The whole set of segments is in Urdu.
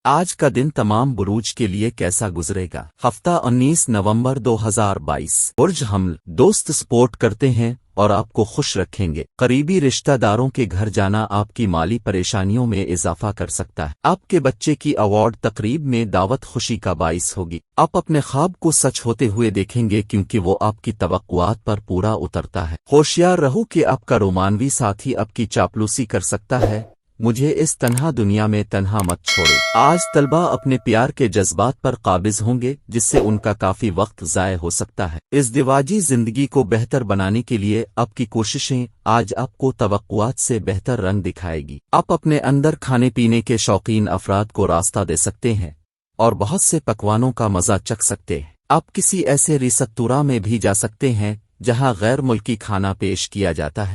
آج کا دن تمام بروج کے لیے کیسا گزرے گا؟ ہفتہ 19 نومبر 2022۔ برج حمل، دوست سپورٹ کرتے ہیں اور آپ کو خوش رکھیں گے۔ قریبی رشتہ داروں کے گھر جانا آپ کی مالی پریشانیوں میں اضافہ کر سکتا ہے۔ آپ کے بچے کی ایوارڈ تقریب میں دعوت خوشی کا باعث ہوگی۔ آپ اپنے خواب کو سچ ہوتے ہوئے دیکھیں گے کیونکہ وہ آپ کی توقعات پر پورا اترتا ہے۔ ہوشیار رہو کہ آپ کا رومانوی ساتھی آپ کی چاپلوسی کر سکتا ہے۔ مجھے اس تنہا دنیا میں تنہا مت چھوڑے۔ آج طلبہ اپنے پیار کے جذبات پر قابض ہوں گے جس سے ان کا کافی وقت ضائع ہو سکتا ہے۔ ازدواجی زندگی کو بہتر بنانے کے لیے آپ کی کوششیں آج آپ کو توقعات سے بہتر رنگ دکھائے گی۔ آپ اپنے اندر کھانے پینے کے شوقین افراد کو راستہ دے سکتے ہیں اور بہت سے پکوانوں کا مزہ چکھ سکتے ہیں۔ آپ کسی ایسے ریستوراں میں بھی جا سکتے ہیں جہاں غیر ملکی کھانا پیش کیا جاتا ہے۔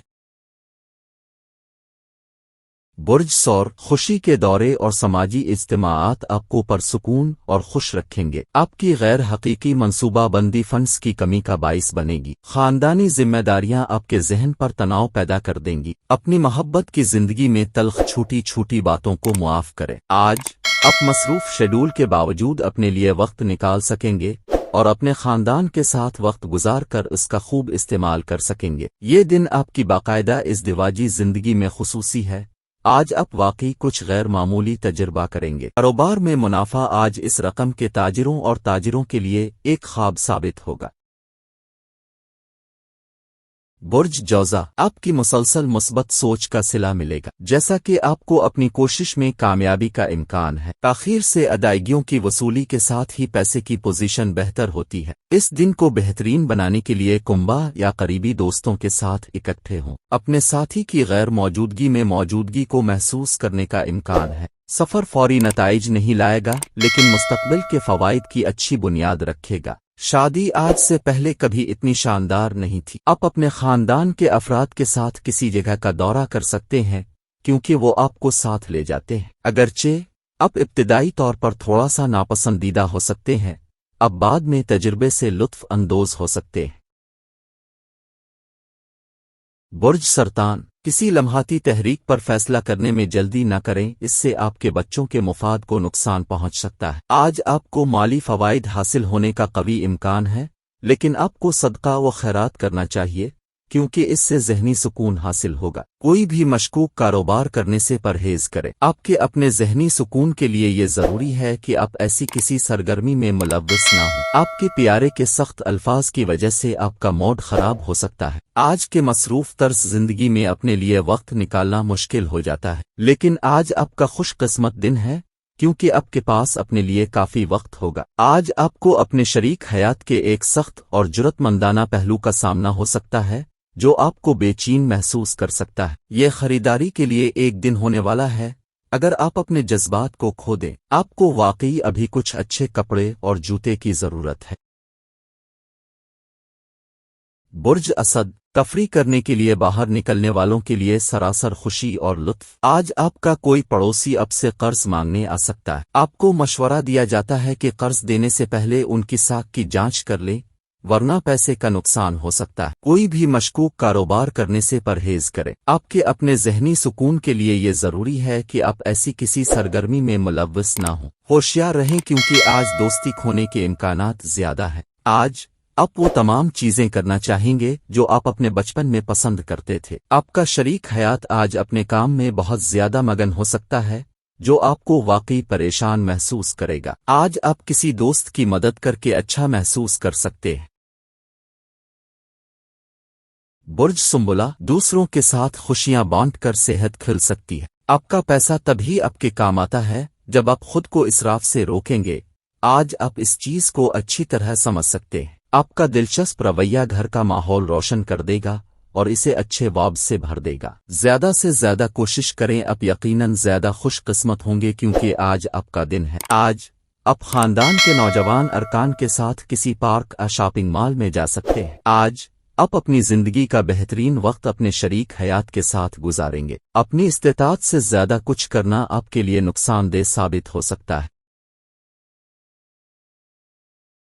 برج ثور، خوشی کے دورے اور سماجی اجتماعات آپ کو پرسکون اور خوش رکھیں گے۔ آپ کی غیر حقیقی منصوبہ بندی فنڈز کی کمی کا باعث بنے گی۔ خاندانی ذمہ داریاں آپ کے ذہن پر تناؤ پیدا کر دیں گی۔ اپنی محبت کی زندگی میں تلخ چھوٹی چھوٹی باتوں کو معاف کریں۔ آج آپ مصروف شیڈول کے باوجود اپنے لیے وقت نکال سکیں گے اور اپنے خاندان کے ساتھ وقت گزار کر اس کا خوب استعمال کر سکیں گے۔ یہ دن آپ کی باقاعدہ ازدواجی زندگی میں خصوصی ہے۔ آج آپ واقعی کچھ غیر معمولی تجربہ کریں گے۔ کاروبار میں منافع آج اس رقم کے تاجروں اور تاجروں کے لیے ایک خواب ثابت ہوگا۔ برج جوزا، آپ کی مسلسل مثبت سوچ کا صلہ ملے گا جیسا کہ آپ کو اپنی کوشش میں کامیابی کا امکان ہے۔ تاخیر سے ادائیگیوں کی وصولی کے ساتھ ہی پیسے کی پوزیشن بہتر ہوتی ہے۔ اس دن کو بہترین بنانے کے لیے کنبہ یا قریبی دوستوں کے ساتھ اکٹھے ہوں۔ اپنے ساتھی کی غیر موجودگی میں موجودگی کو محسوس کرنے کا امکان ہے۔ سفر فوری نتائج نہیں لائے گا لیکن مستقبل کے فوائد کی اچھی بنیاد رکھے گا۔ شادی آج سے پہلے کبھی اتنی شاندار نہیں تھی۔ آپ اپنے خاندان کے افراد کے ساتھ کسی جگہ کا دورہ کر سکتے ہیں کیونکہ وہ آپ کو ساتھ لے جاتے ہیں۔ اگرچہ آپ ابتدائی طور پر تھوڑا سا ناپسندیدہ ہو سکتے ہیں، اب بعد میں تجربے سے لطف اندوز ہو سکتے ہیں۔ برج سرطان، کسی لمحاتی تحریک پر فیصلہ کرنے میں جلدی نہ کریں، اس سے آپ کے بچوں کے مفاد کو نقصان پہنچ سکتا ہے۔ آج آپ کو مالی فوائد حاصل ہونے کا قوی امکان ہے لیکن آپ کو صدقہ و خیرات کرنا چاہیے کیونکہ اس سے ذہنی سکون حاصل ہوگا۔ کوئی بھی مشکوک کاروبار کرنے سے پرہیز کریں۔ آپ کے اپنے ذہنی سکون کے لیے یہ ضروری ہے کہ آپ ایسی کسی سرگرمی میں ملوث نہ ہوں۔ آپ کے پیارے کے سخت الفاظ کی وجہ سے آپ کا موڈ خراب ہو سکتا ہے۔ آج کے مصروف طرز زندگی میں اپنے لیے وقت نکالنا مشکل ہو جاتا ہے لیکن آج آپ کا خوش قسمت دن ہے کیونکہ آپ کے پاس اپنے لیے کافی وقت ہوگا۔ آج آپ کو اپنے شریک حیات کے ایک سخت اور جرأت مندانہ پہلو کا سامنا ہو سکتا ہے جو آپ کو بے چین محسوس کر سکتا ہے۔ یہ خریداری کے لیے ایک دن ہونے والا ہے۔ اگر آپ اپنے جذبات کو کھو دیں، آپ کو واقعی ابھی کچھ اچھے کپڑے اور جوتے کی ضرورت ہے۔ برج اسد، تفریح کرنے کے لیے باہر نکلنے والوں کے لیے سراسر خوشی اور لطف۔ آج آپ کا کوئی پڑوسی آپ سے قرض مانگنے آ سکتا ہے۔ آپ کو مشورہ دیا جاتا ہے کہ قرض دینے سے پہلے ان کی ساکھ کی جانچ کر لیں ورنہ پیسے کا نقصان ہو سکتا ہے۔ کوئی بھی مشکوک کاروبار کرنے سے پرہیز کریں۔ آپ کے اپنے ذہنی سکون کے لیے یہ ضروری ہے کہ آپ ایسی کسی سرگرمی میں ملوث نہ ہوں۔ ہوشیار رہیں کیونکہ آج دوستی کھونے کے امکانات زیادہ ہیں۔ آج آپ وہ تمام چیزیں کرنا چاہیں گے جو آپ اپنے بچپن میں پسند کرتے تھے۔ آپ کا شریک حیات آج اپنے کام میں بہت زیادہ مگن ہو سکتا ہے جو آپ کو واقعی پریشان محسوس کرے گا۔ آج آپ کسی دوست کی مدد کر کے اچھا محسوس کر سکتے ہیں۔ برج سنبلہ، دوسروں کے ساتھ خوشیاں بانٹ کر صحت کھل سکتی ہے۔ آپ کا پیسہ تبھی آپ کے کام آتا ہے جب آپ خود کو اسراف سے روکیں گے۔ آج آپ اس چیز کو اچھی طرح سمجھ سکتے ہیں۔ آپ کا دلچسپ رویہ گھر کا ماحول روشن کر دے گا اور اسے اچھے وائب سے بھر دے گا۔ زیادہ سے زیادہ کوشش کریں، آپ یقیناً زیادہ خوش قسمت ہوں گے کیونکہ آج آپ کا دن ہے۔ آج آپ خاندان کے نوجوان ارکان کے ساتھ کسی پارک یا شاپنگ مال میں جا سکتے ہیں۔ آج آپ اپنی زندگی کا بہترین وقت اپنے شریک حیات کے ساتھ گزاریں گے۔ اپنی استطاعت سے زیادہ کچھ کرنا آپ کے لیے نقصان دہ ثابت ہو سکتا ہے۔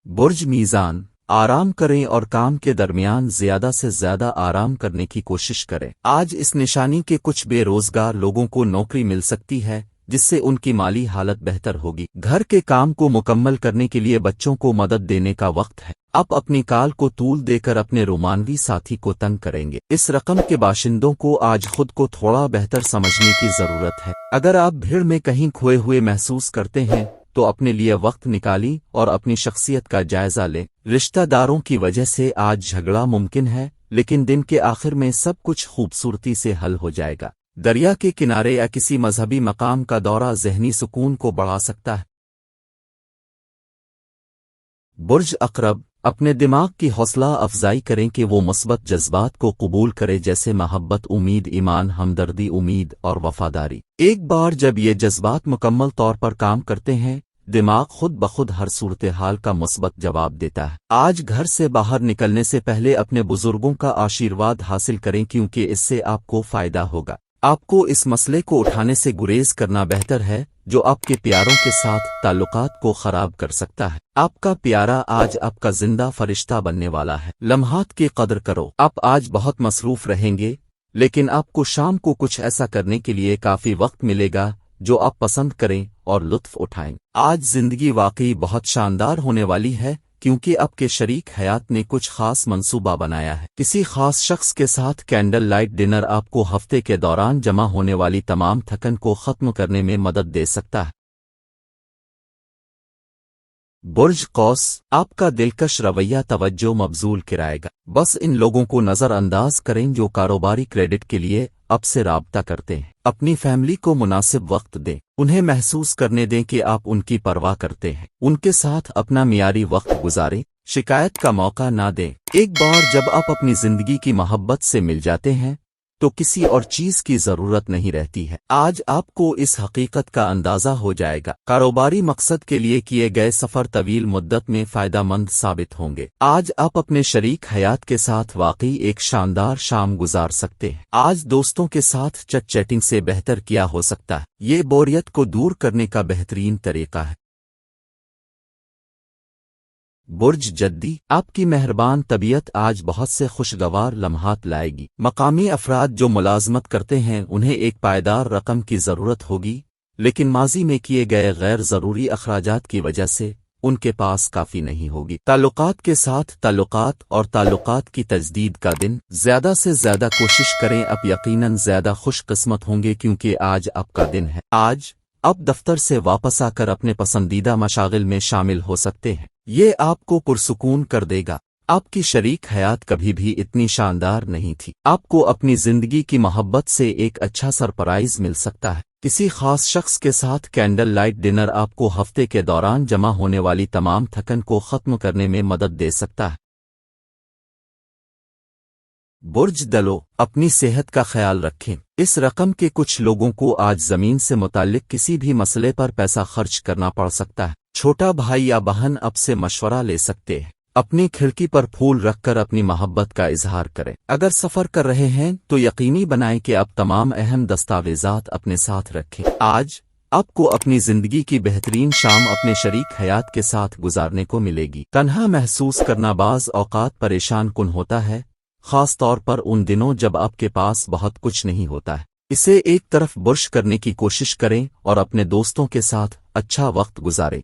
برج میزان، آرام کریں اور کام کے درمیان زیادہ سے زیادہ آرام کرنے کی کوشش کریں۔ آج اس نشانی کے کچھ بے روزگار لوگوں کو نوکری مل سکتی ہے جس سے ان کی مالی حالت بہتر ہوگی۔ گھر کے کام کو مکمل کرنے کے لیے بچوں کو مدد دینے کا وقت ہے۔ آپ اپنی کال کو طول دے کر اپنے رومانوی ساتھی کو تنگ کریں گے۔ اس رقم کے باشندوں کو آج خود کو تھوڑا بہتر سمجھنے کی ضرورت ہے۔ اگر آپ بھیڑ میں کہیں کھوئے ہوئے محسوس کرتے ہیں تو اپنے لیے وقت نکالی اور اپنی شخصیت کا جائزہ لیں۔ رشتہ داروں کی وجہ سے آج جھگڑا ممکن ہے، لیکن دن کے آخر میں سب کچھ خوبصورتی سے حل ہو جائے گا۔ دریا کے کنارے یا کسی مذہبی مقام کا دورہ ذہنی سکون کو بڑھا سکتا ہے۔ برج عقرب، اپنے دماغ کی حوصلہ افزائی کریں کہ وہ مثبت جذبات کو قبول کرے، جیسے محبت، امید، ایمان، ہمدردی، امید اور وفاداری۔ ایک بار جب یہ جذبات مکمل طور پر کام کرتے ہیں، دماغ خود بخود ہر صورتحال کا مثبت جواب دیتا ہے۔ آج گھر سے باہر نکلنے سے پہلے اپنے بزرگوں کا آشیرواد حاصل کریں، کیونکہ اس سے آپ کو فائدہ ہوگا۔ آپ کو اس مسئلے کو اٹھانے سے گریز کرنا بہتر ہے جو آپ کے پیاروں کے ساتھ تعلقات کو خراب کر سکتا ہے۔ آپ کا پیارا آج آپ کا زندہ فرشتہ بننے والا ہے۔ لمحات کی قدر کرو۔ آپ آج بہت مصروف رہیں گے، لیکن آپ کو شام کو کچھ ایسا کرنے کے لیے کافی وقت ملے گا جو آپ پسند کریں اور لطف اٹھائیں۔ آج زندگی واقعی بہت شاندار ہونے والی ہے، کیونکہ آپ کے شریک حیات نے کچھ خاص منصوبہ بنایا ہے۔ کسی خاص شخص کے ساتھ کینڈل لائٹ ڈنر آپ کو ہفتے کے دوران جمع ہونے والی تمام تھکن کو ختم کرنے میں مدد دے سکتا ہے۔ برج قوس، آپ کا دلکش رویہ توجہ مبذول کرائے گا۔ بس ان لوگوں کو نظر انداز کریں جو کاروباری کریڈٹ کے لیے آپ سے رابطہ کرتے ہیں۔ اپنی فیملی کو مناسب وقت دیں، انہیں محسوس کرنے دیں کہ آپ ان کی پرواہ کرتے ہیں۔ ان کے ساتھ اپنا معیاری وقت گزاریں، شکایت کا موقع نہ دیں۔ ایک بار جب آپ اپنی زندگی کی محبت سے مل جاتے ہیں تو کسی اور چیز کی ضرورت نہیں رہتی ہے۔ آج آپ کو اس حقیقت کا اندازہ ہو جائے گا۔ کاروباری مقصد کے لیے کیے گئے سفر طویل مدت میں فائدہ مند ثابت ہوں گے۔ آج آپ اپنے شریک حیات کے ساتھ واقعی ایک شاندار شام گزار سکتے ہیں۔ آج دوستوں کے ساتھ چٹ چیٹنگ سے بہتر کیا ہو سکتا ہے۔ یہ بوریت کو دور کرنے کا بہترین طریقہ ہے۔ برج جدی، آپ کی مہربان طبیعت آج بہت سے خوشگوار لمحات لائے گی۔ مقامی افراد جو ملازمت کرتے ہیں انہیں ایک پائیدار رقم کی ضرورت ہوگی، لیکن ماضی میں کیے گئے غیر ضروری اخراجات کی وجہ سے ان کے پاس کافی نہیں ہوگی۔ تعلقات کے ساتھ تعلقات اور تعلقات کی تجدید کا دن، زیادہ سے زیادہ کوشش کریں، آپ یقیناً زیادہ خوش قسمت ہوں گے کیونکہ آج آپ کا دن ہے۔ آج آپ دفتر سے واپس آ کر اپنے پسندیدہ مشاغل میں شامل ہو سکتے ہیں۔ یہ آپ کو پرسکون کر دے گا۔ آپ کی شریک حیات کبھی بھی اتنی شاندار نہیں تھی۔ آپ کو اپنی زندگی کی محبت سے ایک اچھا سرپرائز مل سکتا ہے۔ کسی خاص شخص کے ساتھ کینڈل لائٹ ڈنر آپ کو ہفتے کے دوران جمع ہونے والی تمام تھکن کو ختم کرنے میں مدد دے سکتا ہے۔ برج دلو، اپنی صحت کا خیال رکھیں۔ اس رقم کے کچھ لوگوں کو آج زمین سے متعلق کسی بھی مسئلے پر پیسہ خرچ کرنا پڑ سکتا ہے۔ چھوٹا بھائی یا بہن اب سے مشورہ لے سکتے ہیں۔ اپنی کھڑکی پر پھول رکھ کر اپنی محبت کا اظہار کریں۔ اگر سفر کر رہے ہیں تو یقینی بنائیں کہ آپ تمام اہم دستاویزات اپنے ساتھ رکھیں۔ آج آپ کو اپنی زندگی کی بہترین شام اپنے شریک حیات کے ساتھ گزارنے کو ملے گی۔ تنہا محسوس کرنا بعض اوقات پریشان کن ہوتا ہے، خاص طور پر ان دنوں جب آپ کے پاس بہت کچھ نہیں ہوتا ہے۔ اسے ایک طرف برش کرنے کی کوشش کریں اور اپنے دوستوں کے ساتھ اچھا وقت گزاریں۔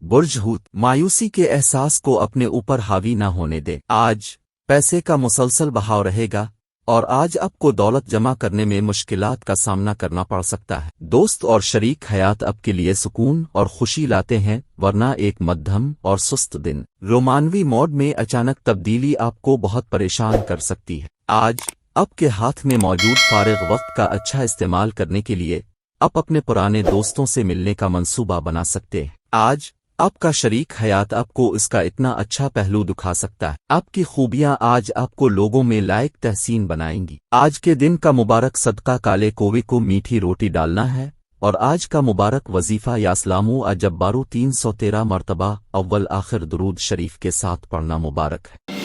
برج حوت، مایوسی کے احساس کو اپنے اوپر حاوی نہ ہونے دیں۔ آج پیسے کا مسلسل بہاؤ رہے گا اور آج آپ کو دولت جمع کرنے میں مشکلات کا سامنا کرنا پڑ سکتا ہے۔ دوست اور شریک حیات آپ کے لیے سکون اور خوشی لاتے ہیں، ورنہ ایک مدھم اور سست دن رومانوی موڈ میں اچانک تبدیلی آپ کو بہت پریشان کر سکتی ہے۔ آج آپ کے ہاتھ میں موجود فارغ وقت کا اچھا استعمال کرنے کے لیے آپ اپنے پرانے دوستوں سے ملنے کا منصوبہ بنا سکتے ہیں۔ آج آپ کا شریک حیات آپ کو اس کا اتنا اچھا پہلو دکھا سکتا ہے۔ آپ کی خوبیاں آج آپ کو لوگوں میں لائق تحسین بنائیں گی۔ آج کے دن کا مبارک صدقہ کالے کوے کو میٹھی روٹی ڈالنا ہے، اور آج کا مبارک وظیفہ یا اسلامو اجبارو 313 مرتبہ اول آخر درود شریف کے ساتھ پڑھنا مبارک ہے۔